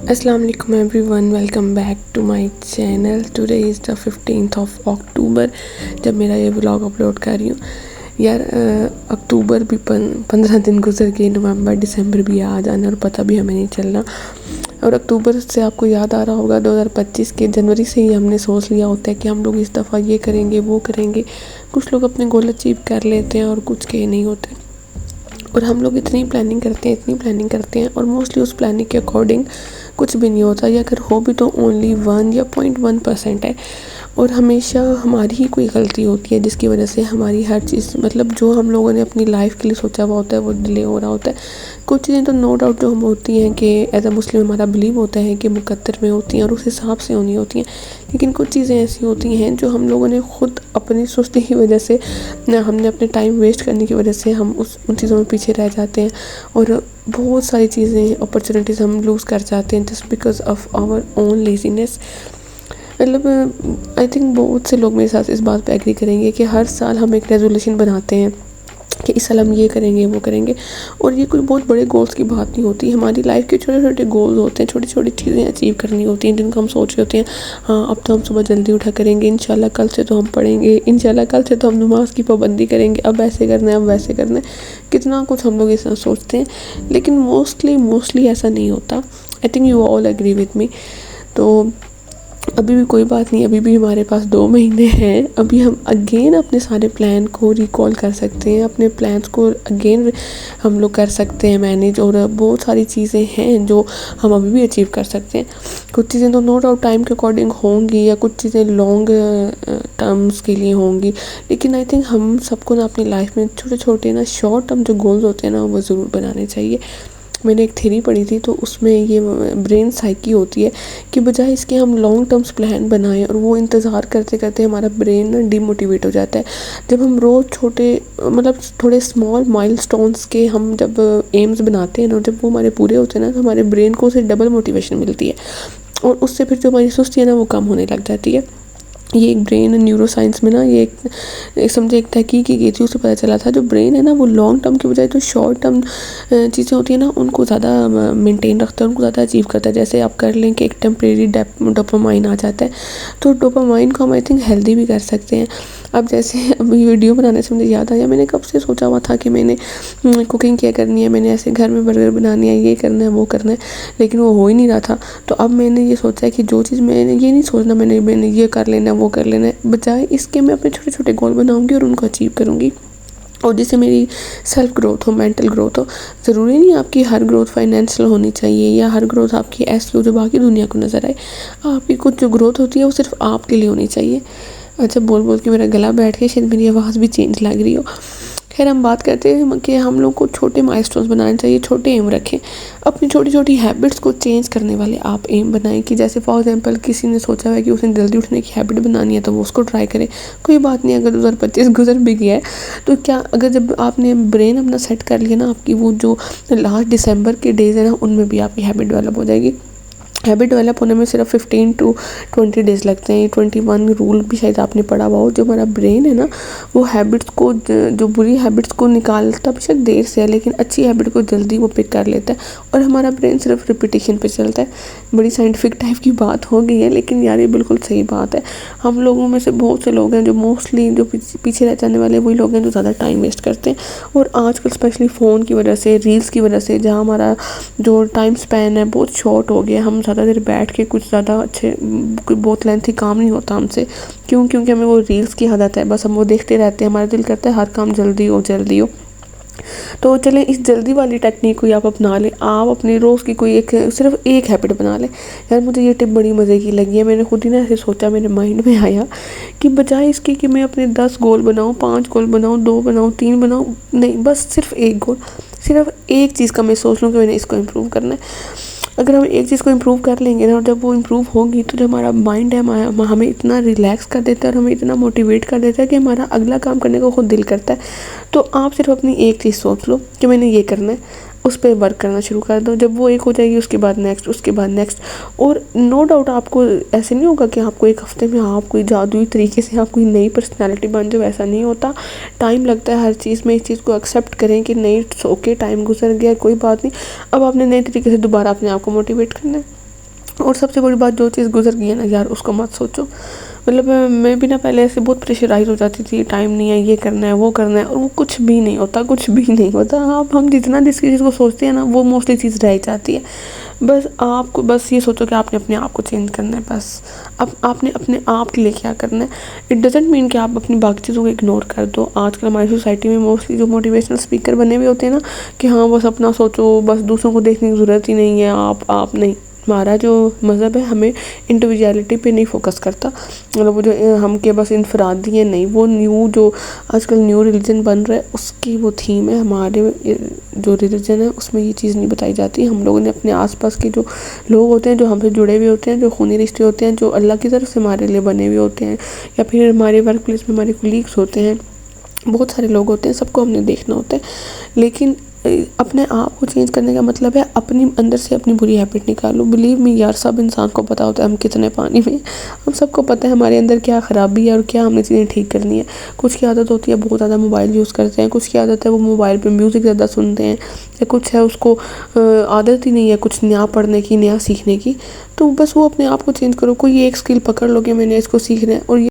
Assalamu alaikum everyone, welcome back to my channel. Today is the 15th of October जब मेरा ये vlog upload कर रही हूँ यार। अक्टूबर भी 15 दिन गुजर गए, नवंबर दिसंबर भी आ जाना और पता भी हमें नहीं चलना। और अक्टूबर से आपको याद आ रहा होगा 2025 के जनवरी से ही हमने सोच लिया होता है कि हम लोग इस दफ़ा ये करेंगे वो करेंगे। कुछ लोग अपने गोल अचीव कर लेते हैं और कुछ के नहीं होते। और हम लोग इतनी प्लानिंग करते हैं और मोस्टली उस प्लानिंग के अकॉर्डिंग कुछ भी नहीं होता, या अगर हो भी तो ओनली 1 या 0.1% है। और हमेशा हमारी ही कोई गलती होती है जिसकी वजह से हमारी हर चीज़, मतलब जो हम लोगों ने अपनी लाइफ के लिए सोचा हुआ होता है वो डिले हो रहा होता है। कुछ चीज़ें तो नो डाउट जो हम होती हैं कि एज अ मुस्लिम हमारा बिलीव होता है कि मुकद्दर में होती हैं और उस हिसाब से होनी होती हैं। लेकिन कुछ चीज़ें ऐसी होती हैं जो हम लोगों ने खुद अपनी सुस्ती की वजह से, हमने अपने टाइम वेस्ट करने की वजह से हम उन चीज़ों में पीछे रह जाते हैं और बहुत सारी चीज़ें अपॉर्चुनिटीज़ हम लूज़ कर जाते हैं just because of our own laziness. मतलब आई थिंक बहुत से लोग मेरे साथ इस बात पे एग्री करेंगे कि हर साल हम एक रेजोल्यूशन बनाते हैं कि इस साल हम ये करेंगे वो करेंगे, और ये कोई बहुत बड़े गोल्स की बात नहीं होती। हमारी लाइफ के छोटे छोटे गोल्स होते हैं, छोटी छोटी चीज़ें अचीव करनी होती हैं जिनको हम सोच रहे होते हैं। हाँ, अब तो हम सुबह जल्दी उठा करेंगे, इंशाल्लाह कल से तो हम पढ़ेंगे, इंशाल्लाह कल से तो हम नमाज की पाबंदी करेंगे, अब ऐसे करना है अब वैसे करना है। कितना कुछ हम लोग इस तरह सोचते हैं, लेकिन मोस्टली ऐसा नहीं होता। I think you all agree with me. तो अभी भी कोई बात नहीं, अभी भी हमारे पास 2 महीने हैं। अभी हम अगेन अपने सारे प्लान को रिकॉल कर सकते हैं, अपने प्लान्स को अगेन हम लोग कर सकते हैं मैनेज। और बहुत सारी चीज़ें हैं जो हम अभी भी अचीव कर सकते हैं। कुछ चीज़ें तो नो डाउट टाइम के अकॉर्डिंग होंगी या कुछ चीज़ें लॉन्ग टर्म्स के लिए होंगी, लेकिन आई थिंक हम सबको ना अपनी लाइफ में छोटे छोटे ना शॉर्ट टर्म जो गोल्स होते हैं ना वो ज़रूर बनाने चाहिए। मैंने एक थ्योरी पढ़ी थी तो उसमें ये ब्रेन साइकी होती है कि बजाय इसके हम लॉन्ग टर्म्स प्लान बनाएं, और वो इंतज़ार करते करते हमारा ब्रेन ना डिमोटिवेट हो जाता है। जब हम रोज़ छोटे, मतलब थोड़े स्मॉल माइलस्टोन्स के हम जब एम्स बनाते हैं ना, जब वो हमारे पूरे होते हैं ना, तो हमारे ब्रेन को उसे डबल मोटिवेशन मिलती है और उससे फिर जो हमारी सुस्ती है ना वो कम होने लग जाती है। ये एक ब्रेन न्यूरो साइंस में ना ये एक समझे एक तहकीक की गई थी, उससे पता चला था जो ब्रेन है ना वो लॉन्ग टर्म की बजाय तो शॉर्ट टर्म चीज़ें होती हैं ना उनको ज़्यादा मेंटेन रखता है, उनको ज़्यादा अचीव करता है। जैसे आप कर लें कि एक टेम्परेरी डोपामाइन आ जाता है, तो डोपामाइन को हम आई थिंक हेल्दी भी कर सकते हैं। अब जैसे अभी वीडियो बनाने से मुझे याद आया, मैंने कब से सोचा हुआ था कि मैंने कुकिंग क्या करनी है, मैंने ऐसे घर में बर्गर बनानी है, ये करना है वो करना है, लेकिन वो हो ही नहीं रहा था। तो अब मैंने ये सोचा है कि जो चीज़ मैंने ये नहीं सोचना मैंने ये कर लेना है वो कर लेना है, बजाय इसके मैं अपने छोटे छोटे गोल बनाऊंगी और उनको अचीव करूंगी, और जिससे मेरी सेल्फ ग्रोथ हो, मेंटल ग्रोथ हो। ज़रूरी नहीं आपकी हर ग्रोथ फाइनेंशियल होनी चाहिए या हर ग्रोथ आपकी ऐसी हो जो बाकी दुनिया को नज़र आए। आपकी कुछ जो ग्रोथ होती है वो सिर्फ आपके लिए होनी चाहिए। अच्छा, बोल बोल के मेरा गला बैठ के शायद मेरी आवाज़ भी चेंज लग रही हो। खैर, हम बात करते हैं कि हम लोग को छोटे माइलस्टोन्स बनाने चाहिए, छोटे एम रखें। अपनी छोटी छोटी हैबिट्स को चेंज करने वाले आप एम बनाएं कि जैसे फॉर एग्जांपल किसी ने सोचा है कि उसने जल्दी उठने की हैबिट बनानी है तो वो उसको ट्राई करें। कोई बात नहीं, अगर 2025 गुजर भी गया है तो क्या, अगर जब आपने ब्रेन अपना सेट कर लिया ना, आपकी वो जो लास्ट दिसंबर के डेज़ है ना उनमें भी आपकी हैबिट डेवलप हो जाएगी। हैबिट डेवलप होने में सिर्फ 15 टू 20 डेज़ लगते हैं। 21 रूल भी शायद आपने पढ़ा हुआ हो। जो हमारा ब्रेन है ना वो हैबिट्स को, जो बुरी हैबिट्स को निकालता बेशक देर से है, लेकिन अच्छी हैबिट को जल्दी वो पिक कर लेता है, और हमारा ब्रेन सिर्फ रिपीटिशन पे चलता है। बड़ी साइंटिफिक टाइप की बात हो गई है, लेकिन यार ये बिल्कुल सही बात है। हम लोगों में से बहुत से लोग हैं जो मोस्टली जो पीछे रह जाने वाले वही लोग हैं जो ज़्यादा टाइम वेस्ट करते हैं। और आजकल स्पेशली फ़ोन की वजह से, रील्स की वजह से, जहाँ हमारा जो टाइम स्पैन है बहुत शॉर्ट हो गया। हम ज़्यादा देर बैठ के कुछ ज़्यादा अच्छे, कोई बहुत लेंथी काम नहीं होता हमसे। क्योंकि हमें वो रील्स की आदत है, बस हम वो देखते रहते हैं, हमारा दिल करता है हर काम जल्दी हो जल्दी हो। तो चलें इस जल्दी वाली टेक्निक को आप अपना लें। आप अपनी रोज़ की कोई एक, सिर्फ एक हैबिट बना लें। यार मुझे ये टिप बड़ी मज़े की लगी है। मैंने खुद ही ना ऐसे सोचा, मेरे माइंड में आया कि बजाय इसके कि मैं अपने 10 गोल बनाऊँ, 5 गोल बनाऊँ, 2 बनाऊँ, 3 बनाऊँ, नहीं, बस सिर्फ एक गोल, सिर्फ एक चीज़ का मैं सोच लूँ कि मैंने इसको इम्प्रूव करना है। अगर हम एक चीज़ को इम्प्रूव कर लेंगे ना, और जब वो इम्प्रूव होगी तो जो हमारा माइंड है हमें इतना रिलैक्स कर देता है और हमें इतना मोटिवेट कर देता है कि हमारा अगला काम करने को खुद दिल करता है। तो आप सिर्फ अपनी एक चीज़ सोच लो कि मैंने ये करना है, उस पर वर्क करना शुरू कर दो। जब वो एक हो जाएगी उसके बाद नेक्स्ट, उसके बाद नेक्स्ट। और नो डाउट आपको ऐसे नहीं होगा कि आपको एक हफ्ते में आप कोई जादुई तरीके से आप कोई नई पर्सनैलिटी बन जाओ, ऐसा नहीं होता। टाइम लगता है हर चीज़ में। इस चीज़ को एक्सेप्ट करें कि नहीं, इट्स ओके, टाइम गुजर गया, कोई बात नहीं। अब आपने नए तरीके से दोबारा अपने आप को मोटिवेट करना है। और सबसे बड़ी बात, जो चीज़ गुज़र गई है ना यार, उसको मत सोचो। मतलब मैं भी ना पहले ऐसे बहुत प्रेशराइज़ हो जाती थी, टाइम नहीं है, ये करना है, वो करना है, और वो कुछ भी नहीं होता, कुछ भी नहीं होता। आप हम जितना जिस चीज़ को सोचते हैं ना, वो मोस्टली चीज़ रह जाती है। बस आपको बस ये सोचो कि आपने अपने आप को चेंज करना है बस। अब आपने अपने आप के लिए क्या करना है। इट डज़न्ट मीन कि आप अपनी बाकी चीज़ों को इग्नोर कर दो। आजकल हमारी सोसाइटी में मोस्टली जो मोटिवेशनल स्पीकर बने हुए होते हैं ना, कि हाँ बस अपना सोचो, बस दूसरों को देखने की ज़रूरत ही नहीं है, आप नहीं। हमारा जो मज़हब है हमें इंडिविजुअलिटी पे नहीं फोकस करता। मतलब वो जो हम के बस इनफरादी है, नहीं, वो न्यू जो आजकल न्यू रिलीजन बन रहा है उसकी वो थीम है। हमारे जो रिलीजन है उसमें ये चीज़ नहीं बताई जाती। हम लोगों ने अपने आसपास के जो लोग होते हैं, जो हमसे जुड़े हुए होते हैं, जो खूनी रिश्ते होते हैं, जो अल्लाह की तरफ से हमारे लिए बने हुए होते हैं, या फिर हमारे वर्क प्लेस में हमारे कोलीग्स होते हैं, बहुत सारे लोग होते हैं, सबको हमने देखना होता है। लेकिन अपने आप को चेंज करने का मतलब है अपनी अंदर से अपनी बुरी हैबिट निकालो। बिलीव मी यार, सब इंसान को पता होता है हम कितने पानी में हैं। हम सबको पता है हमारे अंदर क्या ख़राबी है और क्या हमें चीज़ें ठीक करनी है। कुछ की आदत होती है बहुत ज़्यादा मोबाइल यूज़ करते हैं, कुछ की आदत है वो मोबाइल पे म्यूज़िक ज़्यादा सुनते हैं, या कुछ है उसको आदत ही नहीं है कुछ नया पढ़ने की, नया सीखने की। तो बस वो अपने आप को चेंज करो। कोई एक स्किल पकड़ लो कि मैंने इसको सीखना है, और